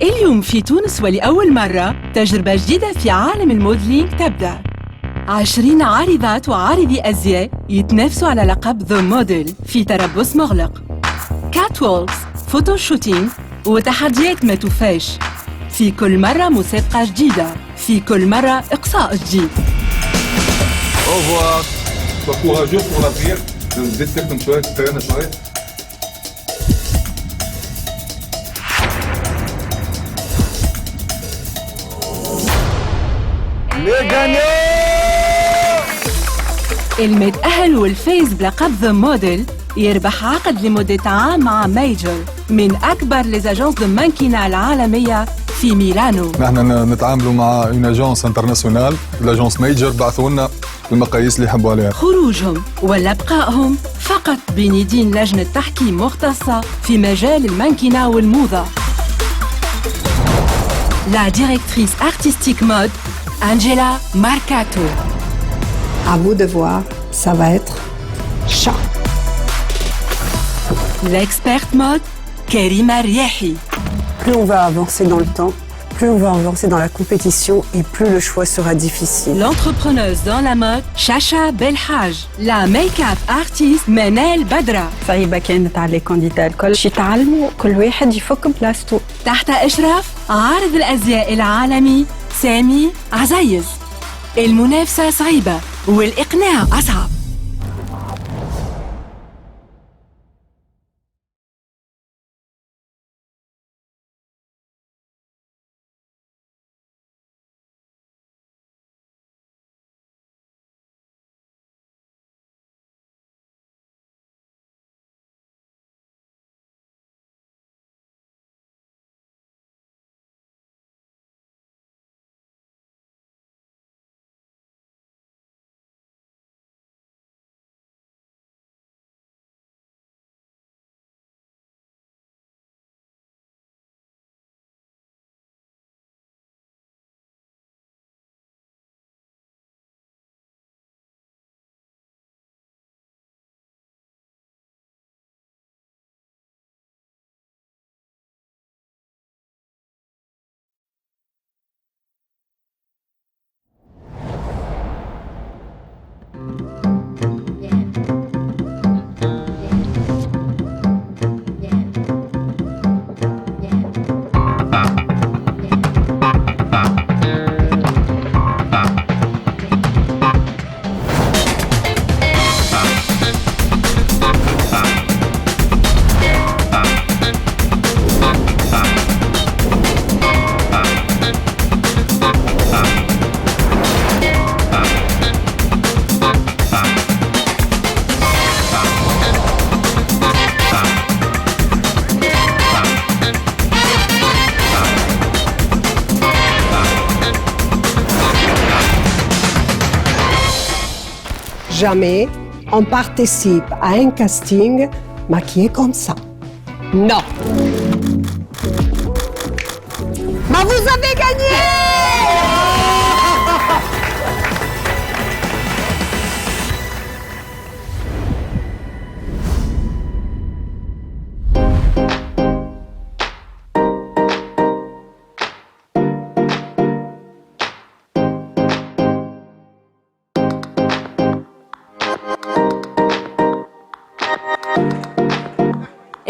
اليوم في تونس ولأول مرة تجربة جديدة في عالم الموديلينج تبدأ. 20 عارضات وعارضي أزياء يتنافسوا على لقب ذا موديل في تربص مغلق، كات وولكس، فوتوشوتينج وتحديات ما توفاش. في كل مرة مسابقة جديدة، في كل مرة إقصاء جديد. Au revoir. Sois courageux pour l'avenir. Vous تخدم شوية تستنى شوية. المتأهل والفايز بلقب ذا موديل يربح عقد لمدة عام مع ميجر من أكبر ليزاجونس دو مانكينا العالمية في ميلانو. نحن نتعاملوا مع اون اجونس انترناسيونال، لاجونس ميجر بعثوا لنا المقاييس اللي يحبوا عليها. خروجهم ولا بقائهم فقط بين يدين لجنة تحكيم مختصة في مجال المانكينا والموضة. لا ديريكتريس ارتستيك مود أنجيلا ماركاتو. À vous de voir, ça va être chat. L'experte mode Karima Riahi. Plus on va avancer dans le temps, plus on va avancer dans la compétition et plus le choix sera difficile. L'entrepreneuse dans la mode Chacha Belhaj. La make-up artiste Manel Badra. صعيبة كانت على الكانديدا الكل شي يتعلموا كل واحد يفك بلاصتو. تحت إشراف عارض الأزياء العالمي سامي عزيز. المنافسة صعيبة والإقناع أصعب. Jamais on participe à un casting maquillé comme ça. Non. Mais vous avez gagné!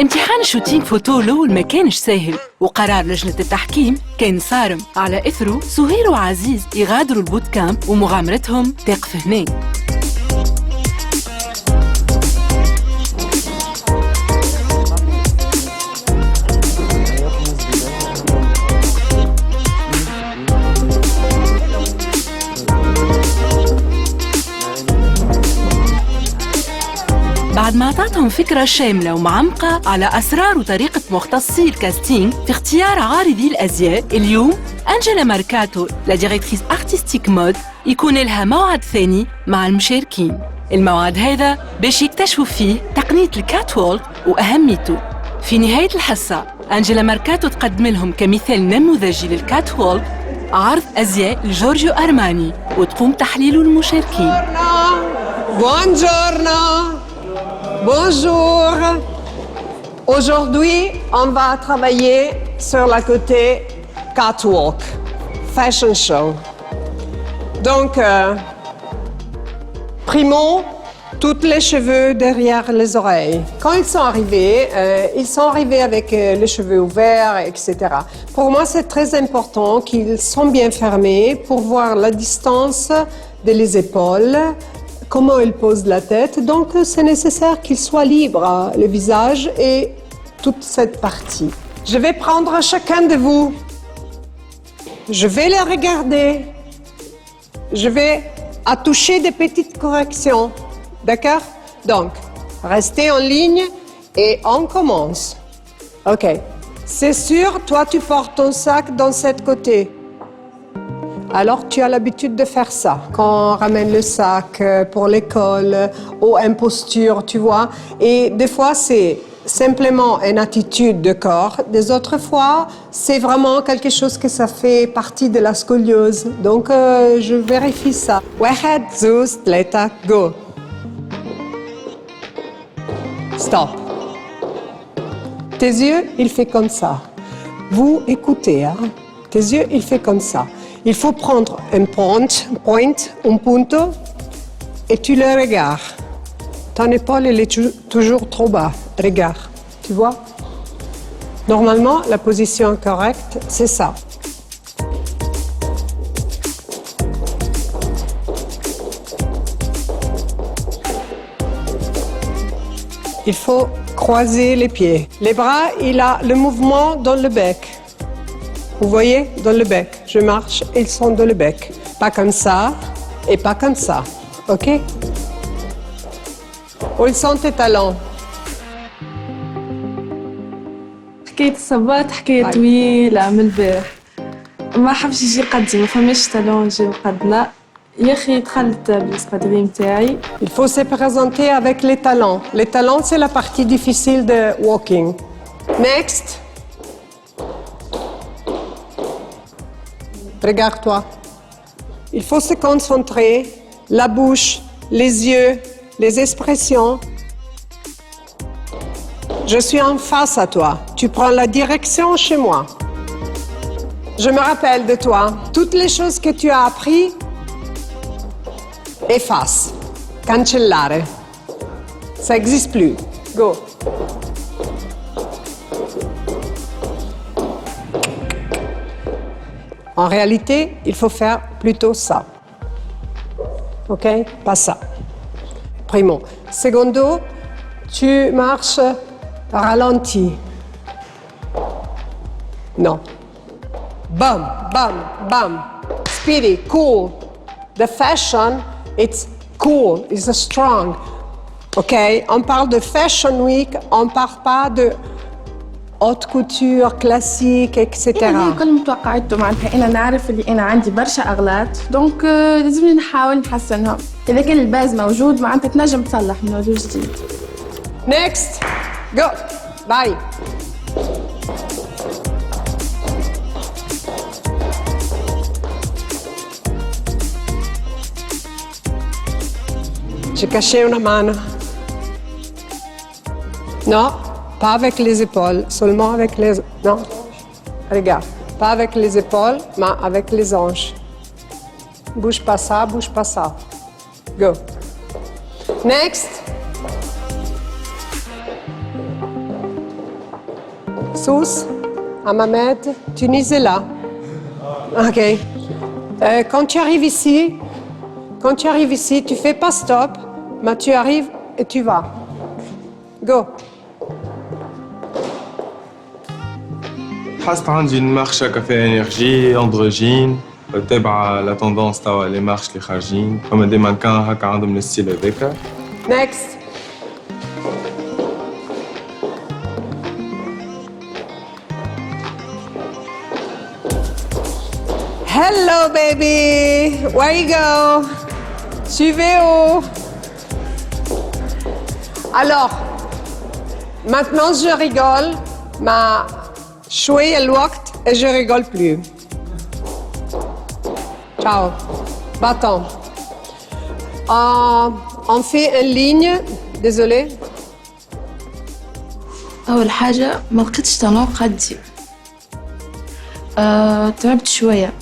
امتحان شوتينج فوتو الأول ما كانش ساهل، وقرار لجنة التحكيم كان صارم. على إثره سهير وعزيز يغادروا البوت كامب ومغامرتهم تقف هنا. بعد ما أعطتهم فكرة شاملة ومعمقة على أسرار وطريقة مختصي الكاستينج في اختيار عارضي الأزياء، اليوم أنجيلا ماركاتو لا ديريكتريس ارتستيك مود يكون لها موعد ثاني مع المشاركين. الموعد هذا باش يكتشفوا فيه تقنية الكات وولك وأهميته. في نهاية الحصة أنجيلا ماركاتو تقدم لهم كمثال نموذجي للكات وولك عرض أزياء لجورجيو أرماني وتقوم تحليله المشاركين. Buongiorno. Bonjour. Aujourd'hui, on va travailler sur la côté catwalk, fashion show. Donc, primo, tous les cheveux derrière les oreilles. Quand ils sont arrivés avec les cheveux ouverts, etc. Pour moi, c'est très important qu'ils sont bien fermés pour voir la distance des épaules, comment ils posent la tête. Donc, c'est nécessaire qu'ils soient libres, le visage et toute cette partie. Je vais prendre chacun de vous. Je vais les regarder. Je vais toucher des petites corrections. D'accord? Donc, restez en ligne et on commence. OK. C'est sûr, toi, tu portes ton sac dans cette côté. Alors, tu as l'habitude de faire ça. Quand on ramène le sac pour l'école ou une posture, tu vois. Et des fois, c'est simplement une attitude de corps. Des autres fois, c'est vraiment quelque chose que ça fait partie de la scoliose. Donc, je vérifie ça. واحد زوج ثلاثة go. Stop. Tes yeux, il fait comme ça. Vous écoutez, hein? Tes yeux, il fait comme ça. Il faut prendre un un punto, et tu le regardes. Ton épaule, elle est toujours trop bas. Regarde, tu vois? Normalement, la position correcte, c'est ça. Il faut croiser les pieds. Les bras, il a le mouvement dans le bec. Vous voyez, dans le bec. Je marche, ils sont dans le bec. Pas comme ça et pas comme ça. OK? Où sont tes talons? حكاية الصباط حكاية طويلة من البارح ما حبش يجي قدي ما فماش talon يجي قدنا يا أخي دخلت بالسبادري متاعي. Il faut se présenter avec les talons. Les talons, c'est la partie difficile de walking. Next. Regarde-toi. Il faut se concentrer, la bouche, les yeux, les expressions. Je suis en face à toi. Tu prends la direction chez moi. Je me rappelle de toi. Toutes les choses que tu as apprises, efface. Cancellare. Ça n'existe plus. Go. En réalité, il faut faire plutôt ça. OK? Pas ça. Primo. Secondo, tu marches ralenti. Non. Bam, bam, bam. Speedy, cool. The fashion, it's cool, it's strong. OK? On parle de Fashion Week, on ne parle pas de haute couture, classique, etc. يعني كل متوقعاته معناتها أنا نعرف اللي أنا عندي برشا أغلاط دونك لازمني نحاول نحسنهم. إذا كان الباز موجود معناتها تنجم تصلح من وجه جديد. Next, go, bye. J'ai caché una mano. Non, pas avec les épaules, seulement avec les... Non, regarde, pas avec les épaules, mais avec les hanches. Bouge pas ça, bouge pas ça. Go. Next. Sous, Ahmed, Tunisie là. OK. Quand tu arrives ici, tu fais pas stop, mais tu arrives et tu vas. Go. حاسة عندي المارشة كفي انرجي اندروجين تابعة لا توندونس توا لي مارش اللي خارجين فما دي مانكان هكا عندهم الستيل هذاكا. Next. Hello baby, where you go? Suivez où? Alors, maintenant je rigole, mais شوية الوقت et je rigole plus. Ciao. Bâton. On fait une ligne. Désolée. أول حاجة ما لقيتش طالون قدي تعبت شوية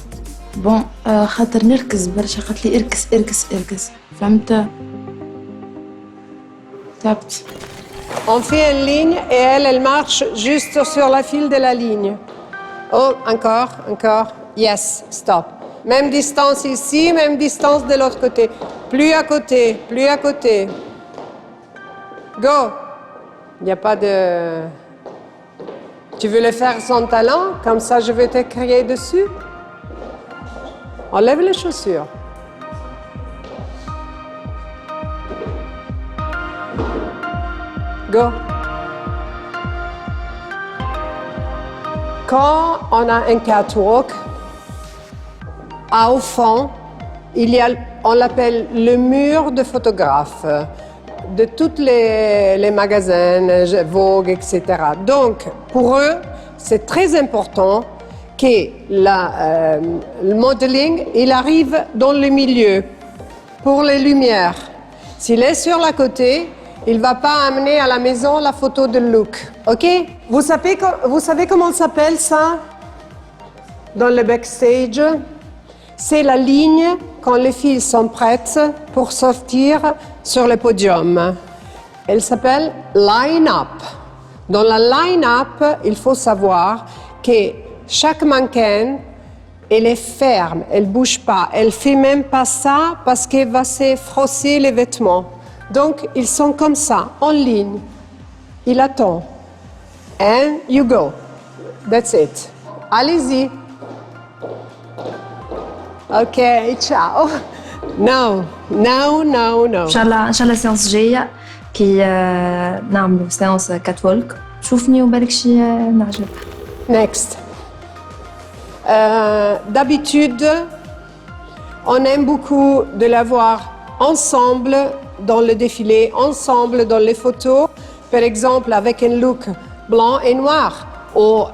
بون خاطر نركز برشا قالت لي اركز فهمت تعبت. On fait une ligne et elle marche juste sur la file de la ligne. Oh, encore. Yes, stop. Même distance ici, même distance de l'autre côté. Plus à côté. Go. Il n'y a pas de... Tu veux le faire sans talent? Comme ça, je vais t'écrire dessus. Enlève les chaussures. Go. Quand on a un catwalk, au fond, on l'appelle le mur de photographe de tous les magasins, Vogue, etc. Donc, pour eux, c'est très important que le modeling, il arrive dans le milieu pour les lumières. S'il est sur la côté, il ne va pas amener à la maison la photo de look. OK? Vous savez comment s'appelle ça dans le backstage? C'est la ligne quand les filles sont prêtes pour sortir sur le podium. Elle s'appelle line-up. Dans la line-up, il faut savoir que chaque mannequin, elle est ferme, elle ne bouge pas. Elle ne fait même pas ça parce qu'elle va se frosser les vêtements. Donc, ils sont comme ça, en ligne. Il attend. And you go. That's it. Allez-y. OK, ciao. No. ان شاء الله السيانس الجايه كي نعملوا سيانس كاتوالك شوفني وبالك شي نعجب. Next. D'habitude, on aime beaucoup de la voir ensemble dans le défilé, ensemble dans les photos, par exemple avec un look blanc et noir, ou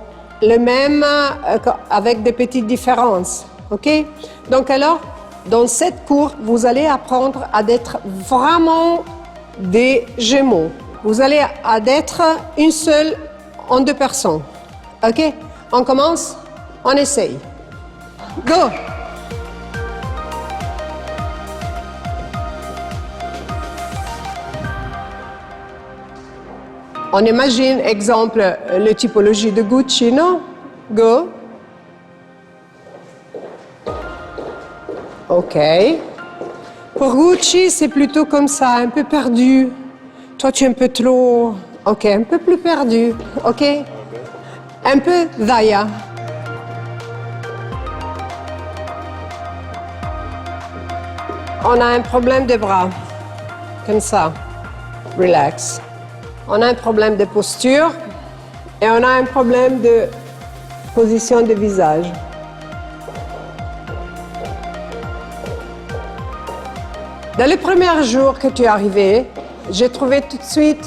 le même avec des petites différences. OK? Donc alors, dans cette cours, vous allez apprendre à être vraiment des jumeaux. Vous allez à être une seule en deux personnes. OK? On commence? On essaye. Go! On imagine, exemple, la typologie de Gucci, non? Go! OK. Pour Gucci, c'est plutôt comme ça, un peu perdu. Toi, tu es un peu trop... OK, un peu plus perdu. OK? Un peu Zaya. On a un problème de bras. Comme ça. Relax. On a un problème de posture. Et on a un problème de position de visage. Dans les premiers jours que tu es arrivé, j'ai trouvé tout de suite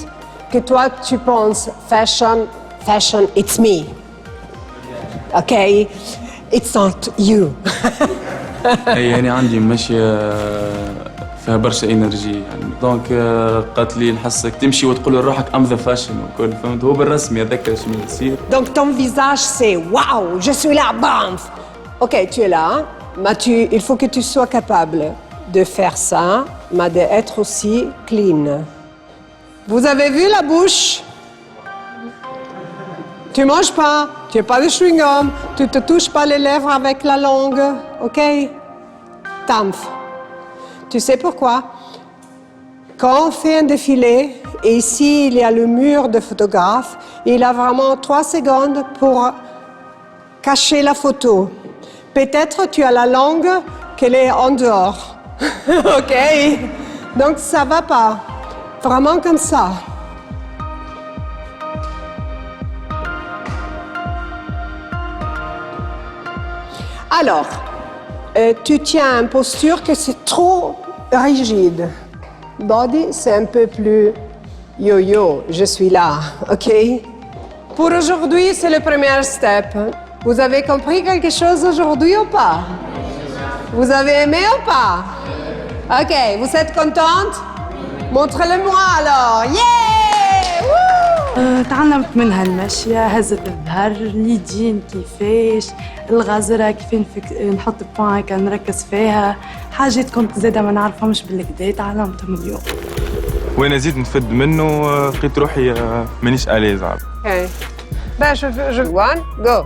que toi, tu penses fashion, it's me. OK? It's not you. يعني عندي ماشية فيها برشا انرجي يعني دونك قالت لي نحسك تمشي وتقول لروحك ام ذا فاشن وكل فهمت هو بالرسمي هذاك شنو يصير. Donc ton visage c'est waouh, je suis là, bam. OK, tu es là, mais il faut que tu sois capable de faire ça, mais d'être aussi clean. Vous avez vu la bouche? Tu manges pas, tu n'as pas de chewing-gum, tu te touches pas les lèvres avec la langue, OK? Tamph. Tu sais pourquoi? Quand on fait un défilé, et ici il y a le mur de photographe, il a vraiment 3 secondes pour cacher la photo. Peut-être tu as la langue qu'elle est en dehors. OK? Donc ça va pas. Vraiment comme ça. Alors, tu tiens une posture que c'est trop rigide. Body, c'est un peu plus yo-yo, je suis là, OK? Pour aujourd'hui, c'est le premier step. Vous avez compris quelque chose aujourd'hui ou pas? Vous avez aimé ou pas? OK, vous êtes contente? Montrez-le-moi alors. Yeah! Woo! تعلمت منها المشية، هزة الظهر، اليدين كيفاش، الغزرة كيف نحط بوان هكا نركز فيها، حاجات كنت زاده ما نعرفهمش بالكدا تعلمتهم اليوم. وانا زيد نفد منه لقيت روحي مانيش اليز عاد. Okay. Ben, je veux. One, go.